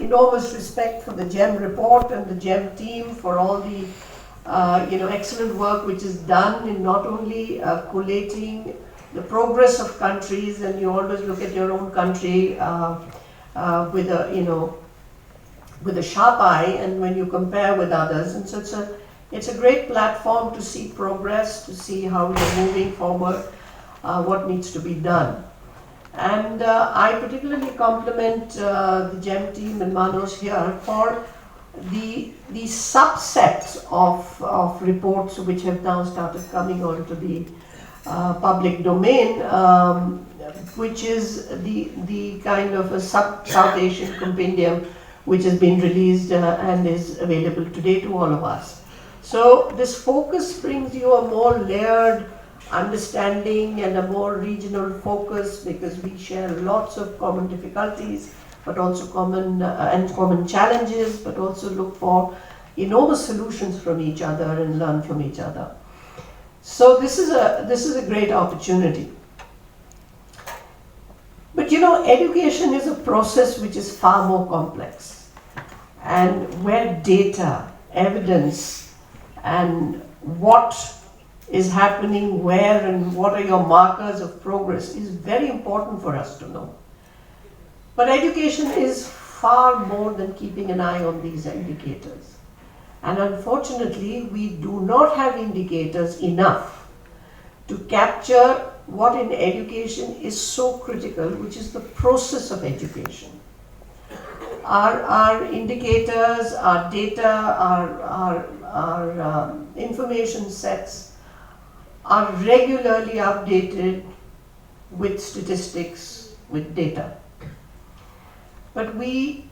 Enormous respect for the GEM report and the GEM team for all the excellent work which is done in not only collating the progress of countries, and you always look at your own country with a sharp eye, and when you compare with others, and so it's a great platform to see progress, to see how we're moving forward, what needs to be done. And I particularly compliment the GEM team and Manoj here for the subset of reports which have now started coming onto the public domain, which is the kind of a South Asian compendium which has been released and is available today to all of us. So this focus brings you a more layered understanding and a more regional focus, because we share lots of common difficulties, but also common challenges, but also look for enormous solutions from each other and learn from each other. So this is a great opportunity. But education is a process which is far more complex, and where data, evidence, and what is happening where and what are your markers of progress is very important for us to know. But education is far more than keeping an eye on these indicators. And unfortunately, we do not have indicators enough to capture what in education is so critical, which is the process of education. Our indicators, our data, our information sets are regularly updated with statistics, with data. But we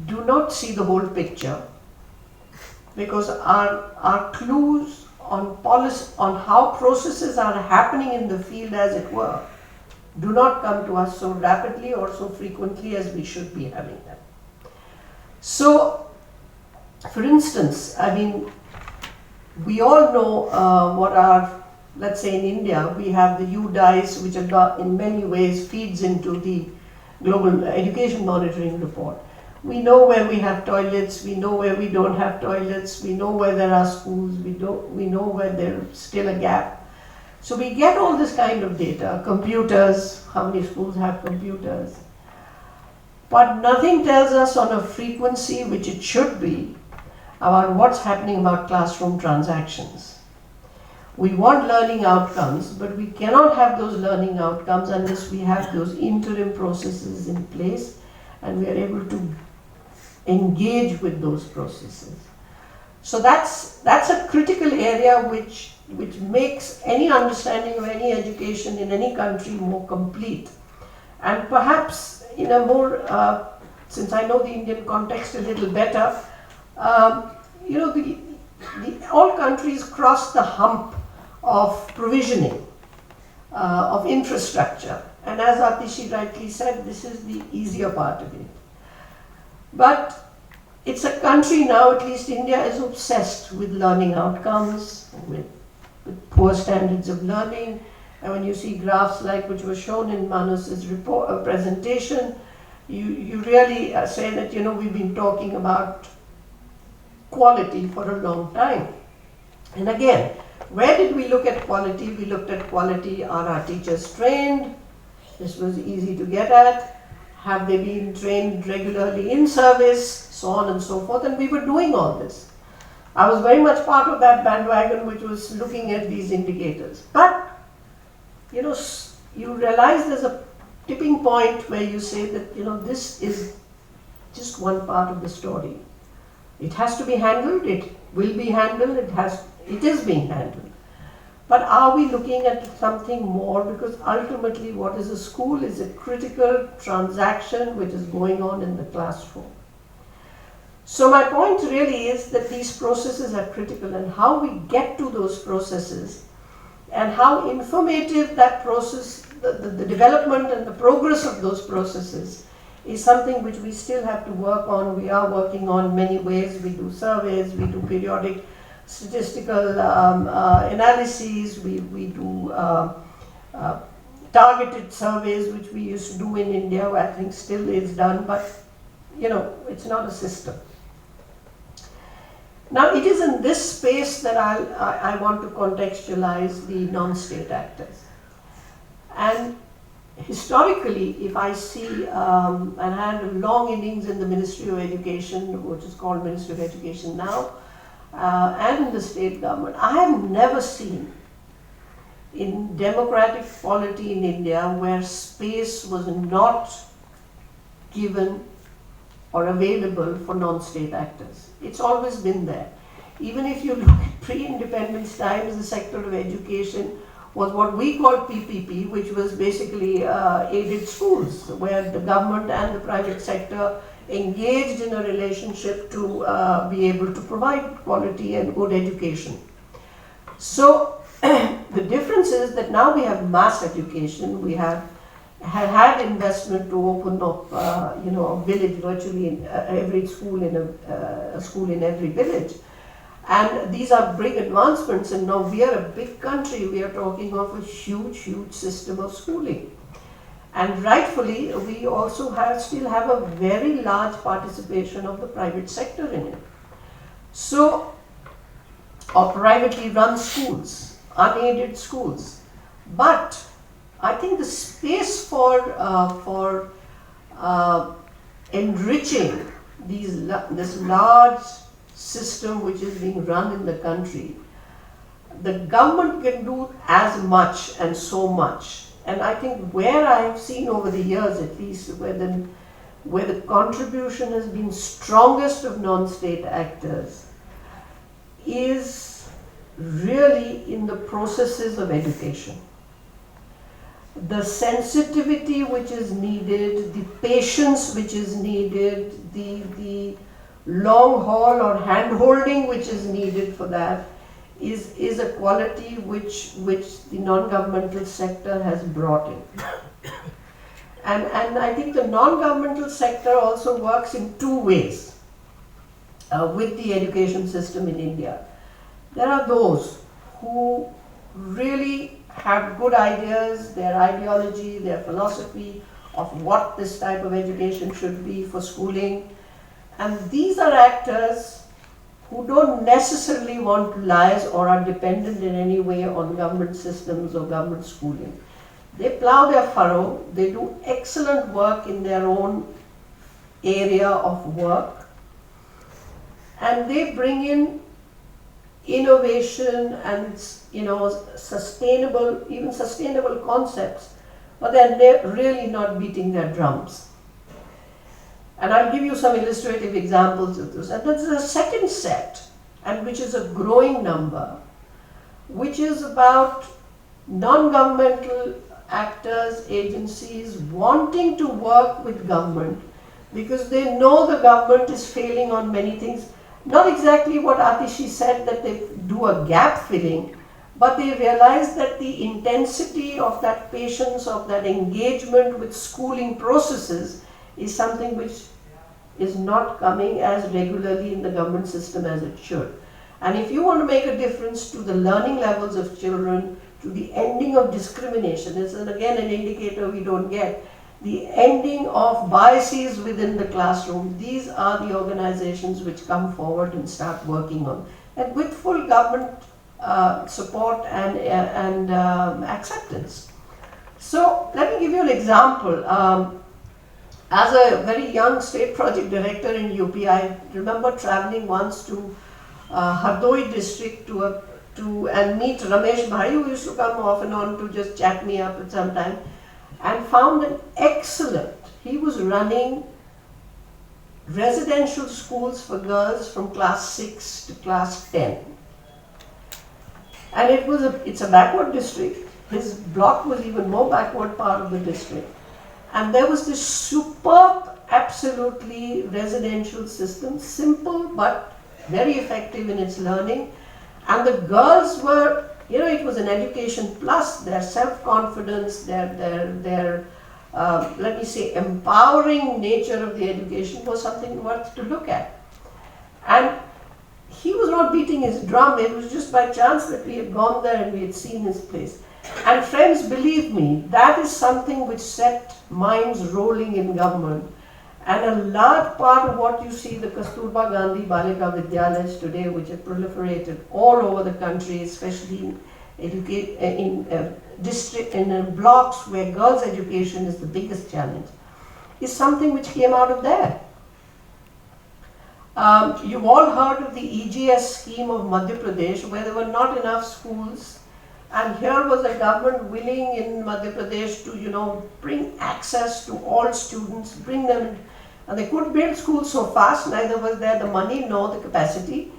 do not see the whole picture, because our clues on policy, on how processes are happening in the field, as it were, do not come to us so rapidly or so frequently as we should be having them. So, for instance, we all know what our, let's say in India, we have the UDICE, which in many ways feeds into the Global Education Monitoring Report. We know where we have toilets, we know where we don't have toilets, we know where there are schools, we know where there's still a gap. So we get all this kind of data, computers, how many schools have computers. But nothing tells us on a frequency which it should be about what's happening about classroom transactions. We want learning outcomes, but we cannot have those learning outcomes unless we have those interim processes in place and we are able to engage with those processes. So that's a critical area which makes any understanding of any education in any country more complete. And perhaps in a more, since I know the Indian context a little better, all countries cross the hump of provisioning of infrastructure, and as Atishi rightly said, this is the easier part of it. But it's a country now, at least India, is obsessed with learning outcomes, with poor standards of learning, and when you see graphs like which were shown in Manas's presentation, you really say that we've been talking about quality for a long time. And again, where did we look at quality? We looked at quality. Are our teachers trained? This was easy to get at. Have they been trained regularly in service? So on and so forth. And we were doing all this. I was very much part of that bandwagon which was looking at these indicators. But, you realize there's a tipping point where you say that, this is just one part of the story. It has to be handled, it will be handled, it is being handled. But are we looking at something more? Because ultimately what is a school is a critical transaction which is going on in the classroom. So my point really is that these processes are critical, and how we get to those processes and how informative that process, the development and the progress of those processes is something which we still have to work on. We are working on many ways. We do surveys, we do periodic statistical analyses, we do targeted surveys which we used to do in India, I think still is done, but it's not a system. Now it is in this space that I want to contextualize the non-state actors. And historically, if I see, and I had a long innings in the Ministry of Education, which is called Ministry of Education now, and in the state government, I have never seen in democratic polity in India where space was not given or available for non-state actors. It's always been there. Even if you look at pre-independence times, the sector of education was what we called PPP, which was basically aided schools, where the government and the private sector engaged in a relationship to be able to provide quality and good education. So the difference is that now we have mass education. We have had investment to open up, a village virtually in every school, in a school in every village. And these are big advancements, and now we are a big country. We are talking of a huge, huge system of schooling. And rightfully, we also still have a very large participation of the private sector in it. So, or privately run schools, unaided schools. But I think the space for enriching this large system which is being run in the country, the government can do as much and so much. And I think where I have seen over the years, at least, where the contribution has been strongest of non-state actors is really in the processes of education. The sensitivity which is needed, the patience which is needed, the long haul or hand holding which is needed for that is a quality which the non-governmental sector has brought in. And I think the non-governmental sector also works in two ways with the education system in India. There are those who really have good ideas, their ideology, their philosophy of what this type of education should be for schooling. And these are actors who don't necessarily want to liaise or are dependent in any way on government systems or government schooling. They plow their furrow, they do excellent work in their own area of work, and they bring in innovation and sustainable concepts, but they're really not beating their drums. And I'll give you some illustrative examples of this. And there's a second set, and which is a growing number, which is about non-governmental actors, agencies wanting to work with government because they know the government is failing on many things. Not exactly what Atishi said, that they do a gap filling, but they realize that the intensity of that patience, of that engagement with schooling processes is something which is not coming as regularly in the government system as it should. And if you want to make a difference to the learning levels of children, to the ending of discrimination, this is again an indicator we don't get, the ending of biases within the classroom, these are the organizations which come forward and start working on, and with full government support and acceptance. So let me give you an example. As a very young state project director in UP, I remember traveling once to Hardoi district and meet Ramesh Bhai, who used to come off and on to just chat me up at some time, and found an excellent, he was running residential schools for girls from class 6 to class 10. And it's a backward district. His block was even more backward part of the district. And there was this superb, absolutely residential system, simple but very effective in its learning. And the girls were, it was an education plus, their self-confidence, their let me say, empowering nature of the education was something worth to look at. And he was not beating his drum, it was just by chance that we had gone there and we had seen his place. And friends, believe me, that is something which set minds rolling in government. And a large part of what you see, the Kasturba Gandhi Balika Vidyalayas today, which have proliferated all over the country, especially in blocks where girls' education is the biggest challenge, is something which came out of there. You've all heard of the EGS scheme of Madhya Pradesh, where there were not enough schools, and here was a government willing in Madhya Pradesh to, bring access to all students, bring them in. And they couldn't build schools so fast, neither was there the money nor the capacity,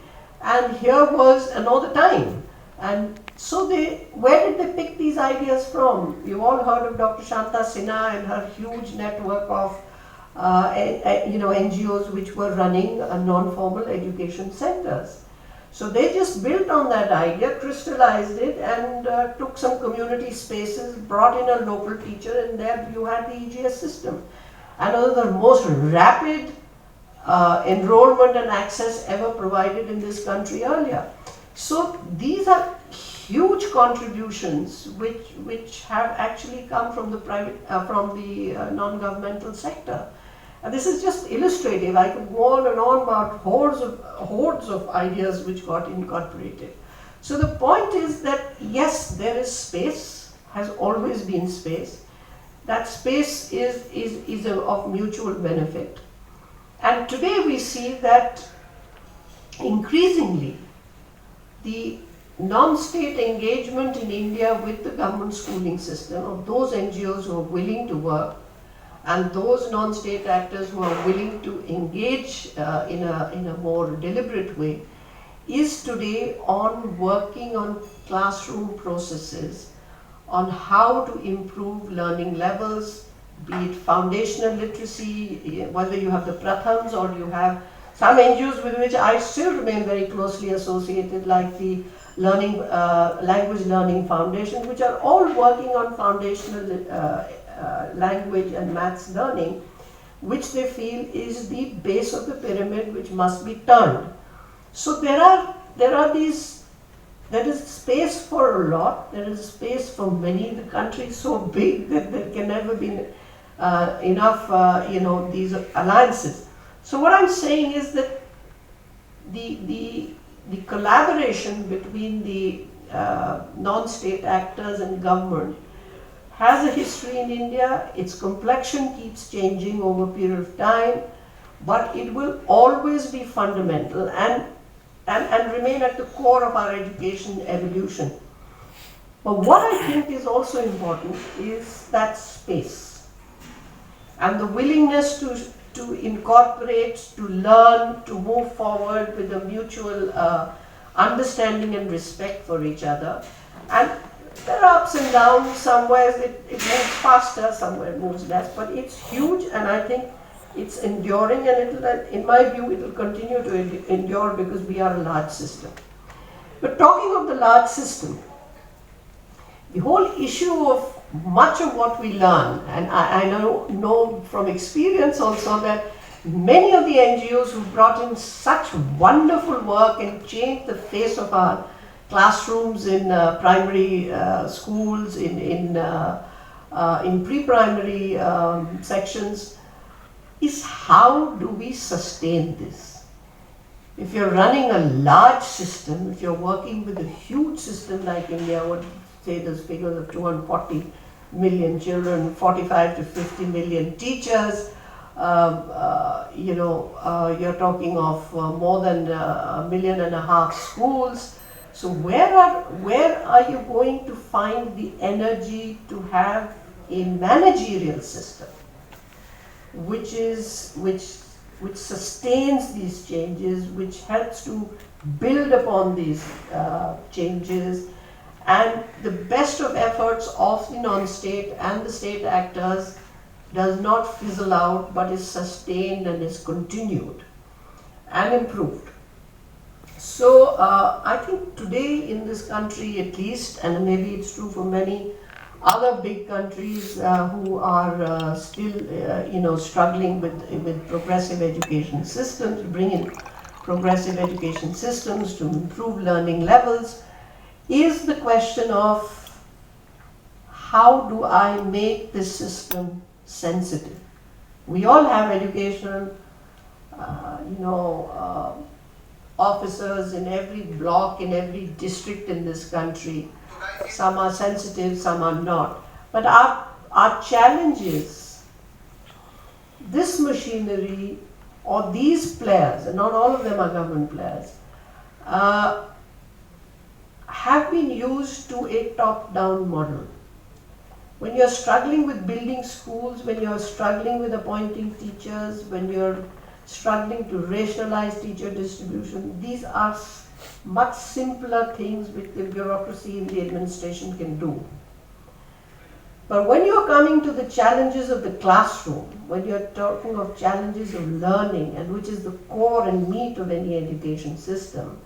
and here was another time. And so where did they pick these ideas from? You've all heard of Dr. Shanta Sinha and her huge network of NGOs which were running non-formal education centers. So they just built on that idea, crystallized it, and took some community spaces, brought in a local teacher, and there you had the EGS system. And one of the most rapid enrollment and access ever provided in this country earlier. So these are huge contributions which have actually come from the non-governmental sector. And this is just illustrative. I could go on and on about hordes of ideas which got incorporated. So the point is that yes, there is space, has always been space. That space is of mutual benefit. And today we see that increasingly the non-state engagement in India with the government schooling system, of those NGOs who are willing to work, and those non-state actors who are willing to engage in a more deliberate way, is today on working on classroom processes, on how to improve learning levels, be it foundational literacy, whether you have the Prathams or you have some NGOs with which I still remain very closely associated, like the Language Learning Foundation, which are all working on foundational language and maths learning, which they feel is the base of the pyramid which must be turned. So there is space for a lot, there is space for many. The country is so big that there can never be enough, these alliances. So what I'm saying is that the collaboration between the non-state actors and government has a history in India. Its complexion keeps changing over a period of time, but it will always be fundamental and remain at the core of our education evolution. But what I think is also important is that space and the willingness to incorporate, to learn, to move forward with a mutual understanding and respect for each other. And there are ups and downs. Somewhere it moves faster, somewhere it moves less, but it's huge, and I think it's enduring, and in my view, it will continue to endure because we are a large system. But talking of the large system, the whole issue of much of what we learn, and I know from experience also that many of the NGOs who brought in such wonderful work and changed the face of our classrooms in primary schools, in pre-primary sections, is how do we sustain this? If you're running a large system, if you're working with a huge system like India, I would say there's figures of 240 million children, 45 to 50 million teachers, you're talking of more than 1.5 million schools. So where are you going to find the energy to have a managerial system which sustains these changes, which helps to build upon these changes, and the best of efforts of the non-state and the state actors does not fizzle out, but is sustained and is continued and improved. So I think today in this country at least, and maybe it's true for many other big countries who are still struggling with progressive education systems, bring in progressive education systems to improve learning levels, is the question of how do I make this system sensitive? We all have education, officers in every block, in every district in this country. Some are sensitive, some are not. But our challenge is this machinery or these players, and not all of them are government players, have been used to a top-down model. When you're struggling with building schools, when you're struggling with appointing teachers, when you're struggling to rationalize teacher distribution, these are much simpler things which the bureaucracy in the administration can do. But when you're coming to the challenges of the classroom, when you're talking of challenges of learning, and which is the core and meat of any education system,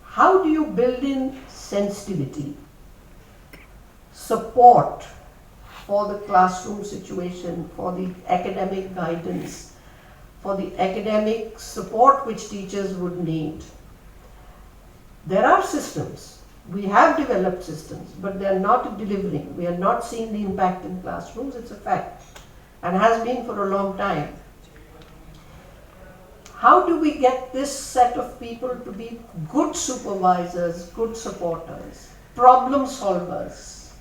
how do you build in sensitivity, support for the classroom situation, for the academic guidance, for the academic support which teachers would need? There are systems. We have developed systems, but they are not delivering. We are not seeing the impact in classrooms. It's a fact, and has been for a long time. How do we get this set of people to be good supervisors, good supporters, problem solvers,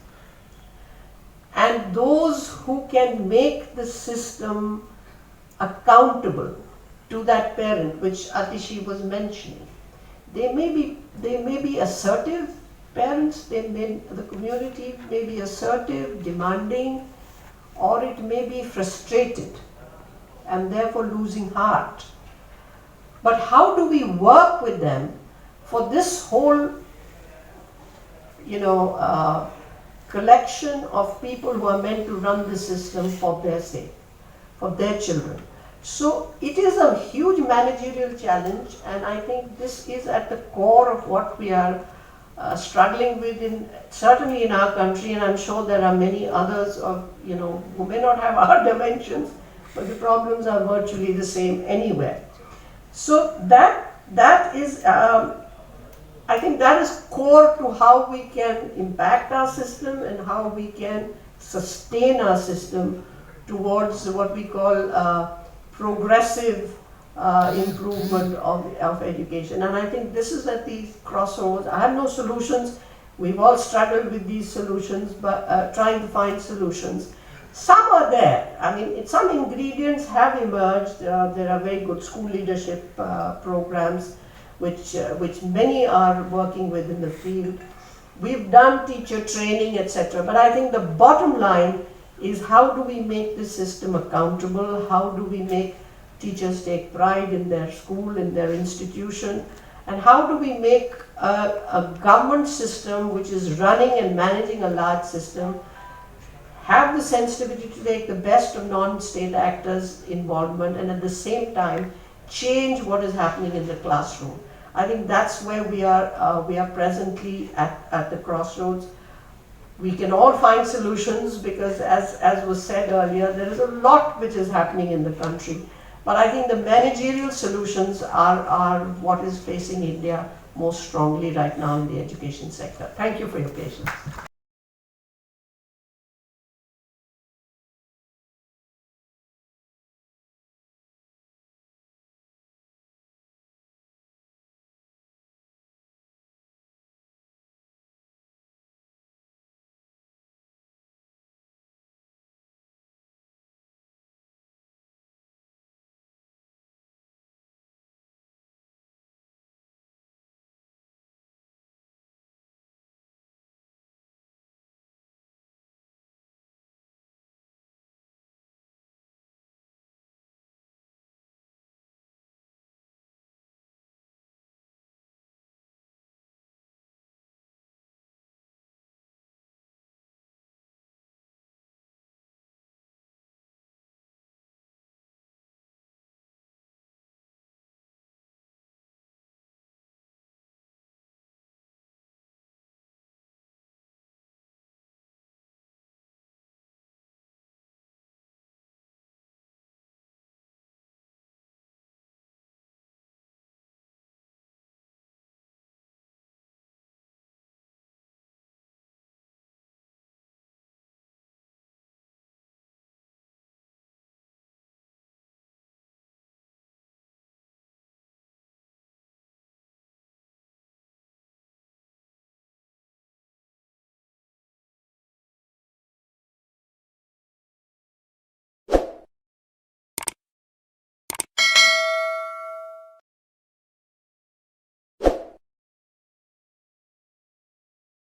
and those who can make the system accountable to that parent, which Atishi was mentioning? They may be assertive parents, the community may be assertive, demanding, or it may be frustrated and therefore losing heart. But how do we work with them for this whole, collection of people who are meant to run the system for their sake, for their children? So it is a huge managerial challenge, and I think this is at the core of what we are struggling with, certainly in our country, and I'm sure there are many others who may not have our dimensions, but the problems are virtually the same anywhere. So that is, I think that is core to how we can impact our system and how we can sustain our system towards what we call progressive improvement of education. And I think this is at the crossroads. I have no solutions. We've all struggled with these solutions, but trying to find solutions. Some are there. I mean, some ingredients have emerged. There are very good school leadership programs, which many are working with in the field. We've done teacher training, etc. But I think the bottom line is, how do we make this system accountable? How do we make teachers take pride in their school, in their institution? And how do we make a government system which is running and managing a large system have the sensitivity to take the best of non-state actors' involvement, and at the same time change what is happening in the classroom? I think that's where we are presently at the crossroads. We can all find solutions because, as was said earlier, there is a lot which is happening in the country. But I think the managerial solutions are what is facing India most strongly right now in the education sector. Thank you for your patience.